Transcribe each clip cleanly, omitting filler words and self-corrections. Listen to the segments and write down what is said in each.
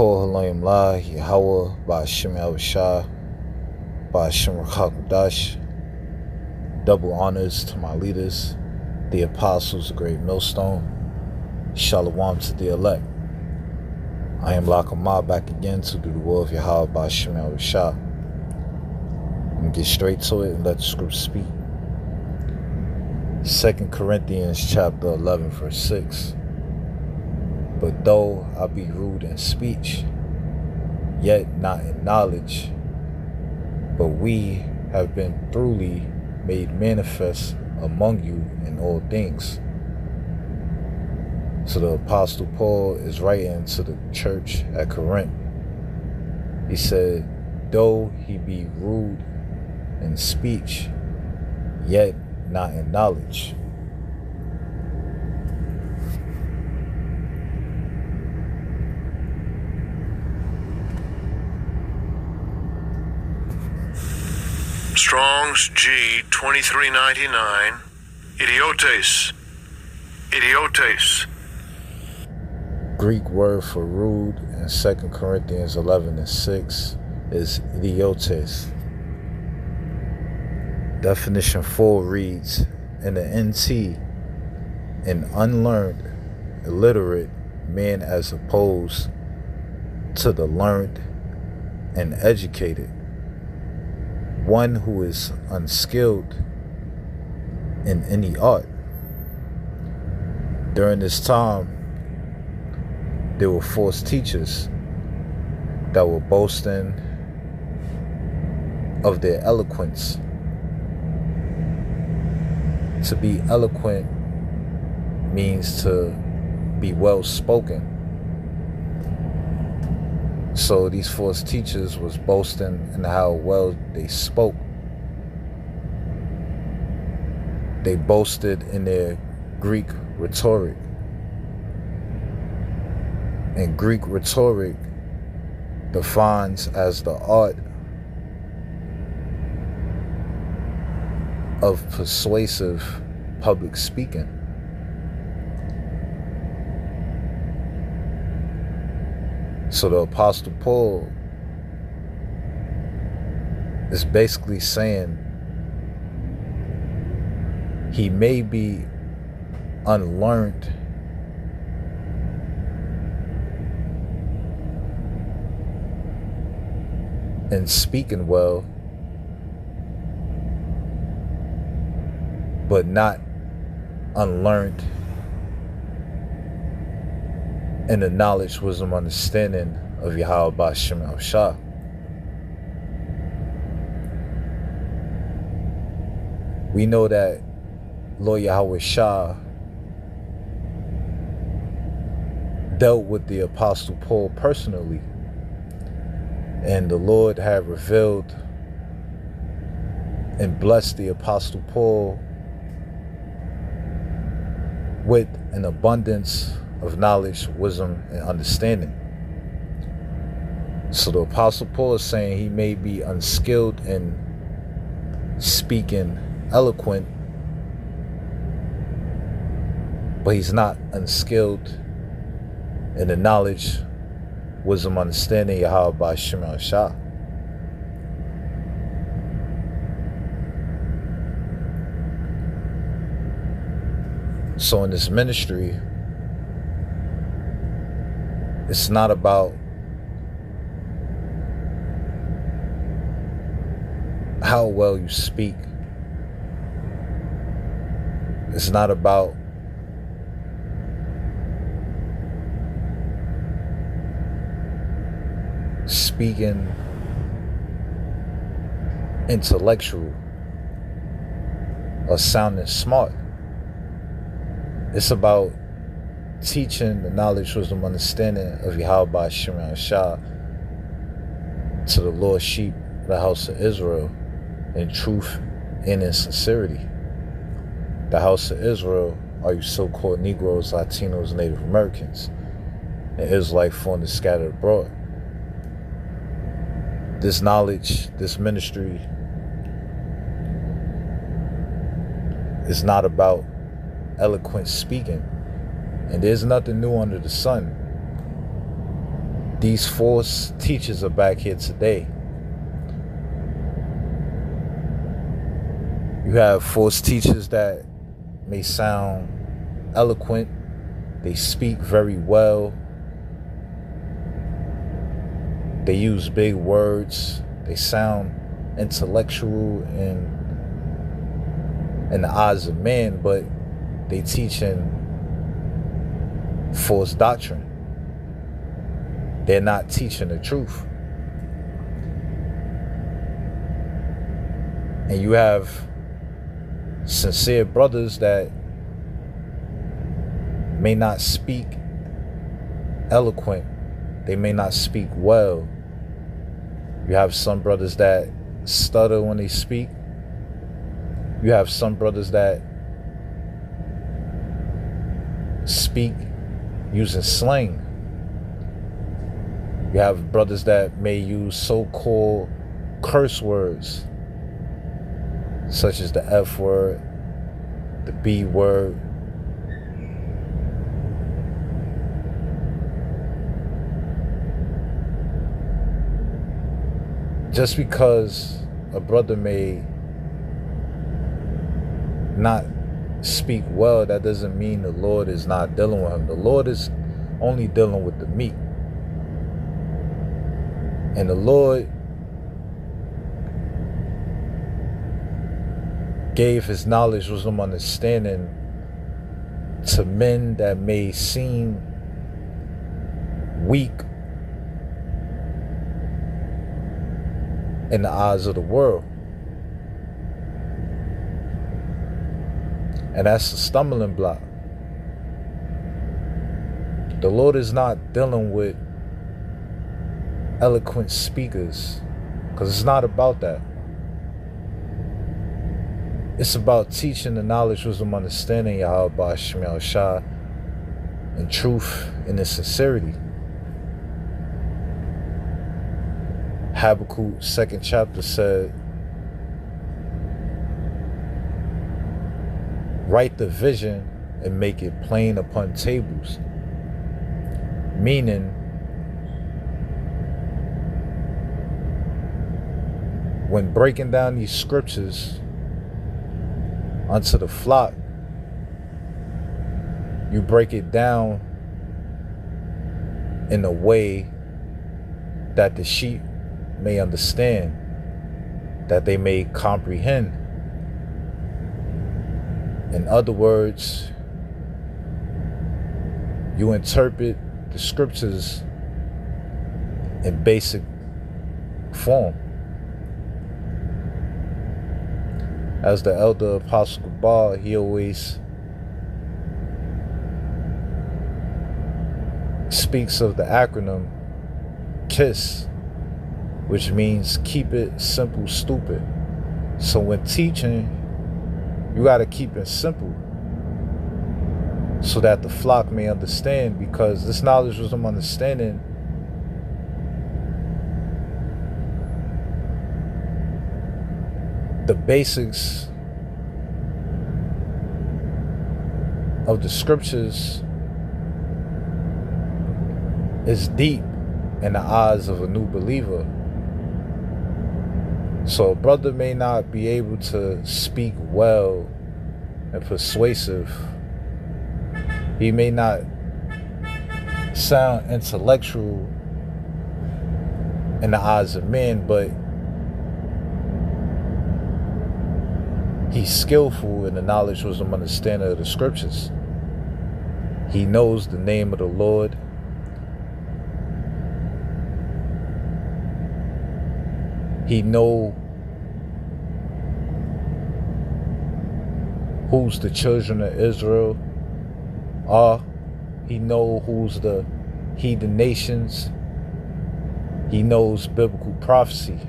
Kol Halayim La, Yahweh, Ba'ashim Yahushua, Ba'ashim Rakakadash. Double honors to my leaders, the apostles, the great millstone. Shalom to the elect. I am Lakamah, back again to do the will of Yahweh Ba'ashim Yahushua. I'm going to get straight to it and let the script speak. 2 Corinthians chapter 11 verse 6. But though I be rude in speech, yet not in knowledge, but we have been thoroughly made manifest among you in all things. So the Apostle Paul is writing to the church at Corinth. He said, though he be rude in speech, yet not in knowledge. Strong's G 2399, idiotes. Greek word for rude in 2 Corinthians 11 and 6 is idiotes. Definition 4 reads, in the NT, an unlearned, illiterate man as opposed to the learned and educated. One who is unskilled in any art. During this time, there were false teachers that were boasting of their eloquence. To be eloquent means to be well spoken. So these false teachers was boasting in how well they spoke. They boasted in their Greek rhetoric. And Greek rhetoric defines as the art of persuasive public speaking. So the Apostle Paul is basically saying he may be unlearned and speaking well, but not unlearned in the knowledge, wisdom, understanding of Yahweh Ba'ashim Yahushua. We know that Lord Yahweh Shah dealt with the Apostle Paul personally, and the Lord had revealed and blessed the Apostle Paul with an abundance of knowledge, wisdom, and understanding. So the Apostle Paul is saying he may be unskilled in speaking eloquent, but he's not unskilled in the knowledge, wisdom, understanding Yahweh Ba'ashim Yahushua. So in this ministry, it's not about how well you speak. It's not about speaking intellectual or sounding smart. It's about teaching the knowledge, wisdom, understanding of Yahweh Ba'ashim Yahushua to the lost sheep of the house of Israel in truth and in sincerity. The house of Israel are you so-called Negroes, Latinos, Native Americans, and Israelite foreigners scattered abroad. This knowledge, this ministry is not about eloquent speaking. And there's nothing new under the sun. These false teachers are back here today. You have false teachers that may sound eloquent. They speak very well. They use big words. They sound intellectual in the eyes of man, but they teaching false doctrine. They're not teaching the truth. And you have sincere brothers that may not speak eloquent. They may not speak well. You have some brothers that stutter when they speak. You have some brothers that speak using slang. You have brothers that may use so-called curse words, such as the F word, the B word. Just because a brother may not speak well, that doesn't mean the Lord is not dealing with him. The Lord is only dealing with the meek. And the Lord gave his knowledge, wisdom, understanding to men that may seem weak in the eyes of the world. And that's a stumbling block. The Lord is not dealing with eloquent speakers, because it's not about that. It's about teaching the knowledge, wisdom, understanding Yahweh Shem Shah in truth and in sincerity. Habakkuk 2nd chapter said, write the vision and make it plain upon tables. Meaning, when breaking down these scriptures unto the flock, you break it down in a way that the sheep may understand, that they may comprehend. In other words, you interpret the scriptures in basic form. As the elder Apostle Gabar, he always speaks of the acronym KISS, which means keep it simple, stupid. So when teaching, you got to keep it simple so that the flock may understand, because this knowledge, wisdom, understanding the basics of the scriptures is deep in the eyes of a new believer. So a brother may not be able to speak well and persuasive. He may not sound intellectual in the eyes of men, but he's skillful in the knowledge, wisdom, understanding of the scriptures. He knows the name of the Lord. He know who's the children of Israel are. He know who's the heathen nations. He knows biblical prophecy.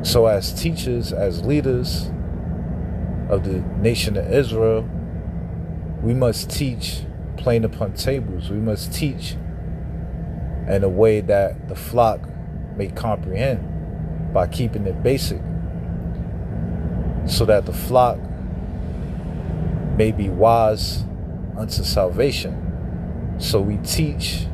So as teachers, as leaders of the nation of Israel, we must teach plain upon tables. We must teach in a way that the flock may comprehend by keeping it basic, so that the flock may be wise unto salvation. So we teach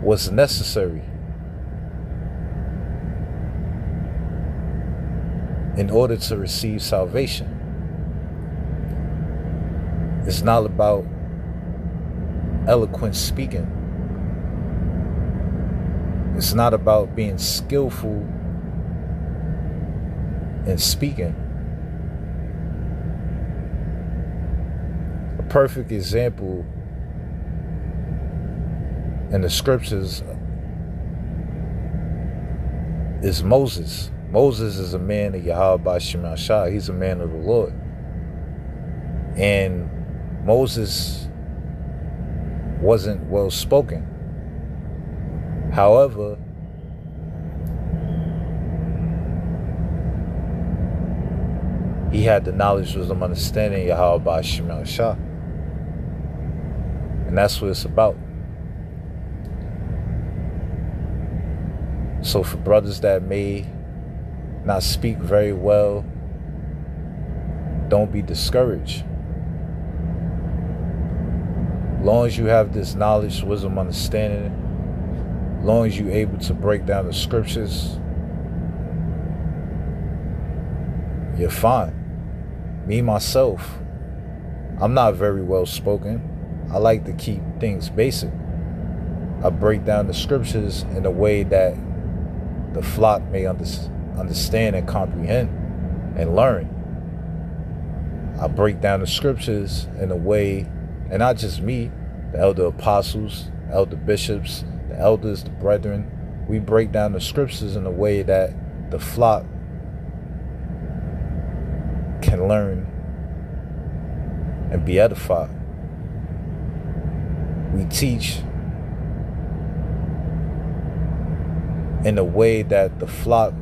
what's necessary in order to receive salvation. It's not about eloquent speaking. It's not about being skillful in speaking. A perfect example in the scriptures is Moses. Moses is a man of Yahweh Ba'Shem Yahshua. He's a man of the Lord. And Moses wasn't well spoken. However, he had the knowledge, wisdom, understanding of Yahweh Ba'Shem Yahshua. And that's what it's about. So for brothers that may not speak very well, don't be discouraged. As long as you have this knowledge, wisdom, understanding, as long as you're able to break down the scriptures, you're fine. Me, myself, I'm not very well spoken. I like to keep things basic. I break down the scriptures in a way that the flock may understand and comprehend and learn. I break down the scriptures in a way, and not just me, the elder apostles, elder bishops, the elders, the brethren. We break down the scriptures in a way that the flock can learn and be edified. We teach in a way that the flock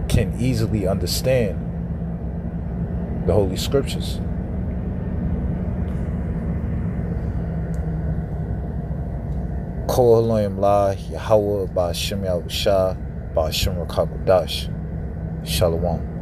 can easily understand the Holy Scriptures. Kol Haloyim La Yahweh Ba'Shem Yahushua Ba'Shem Rakakodash. Shalom.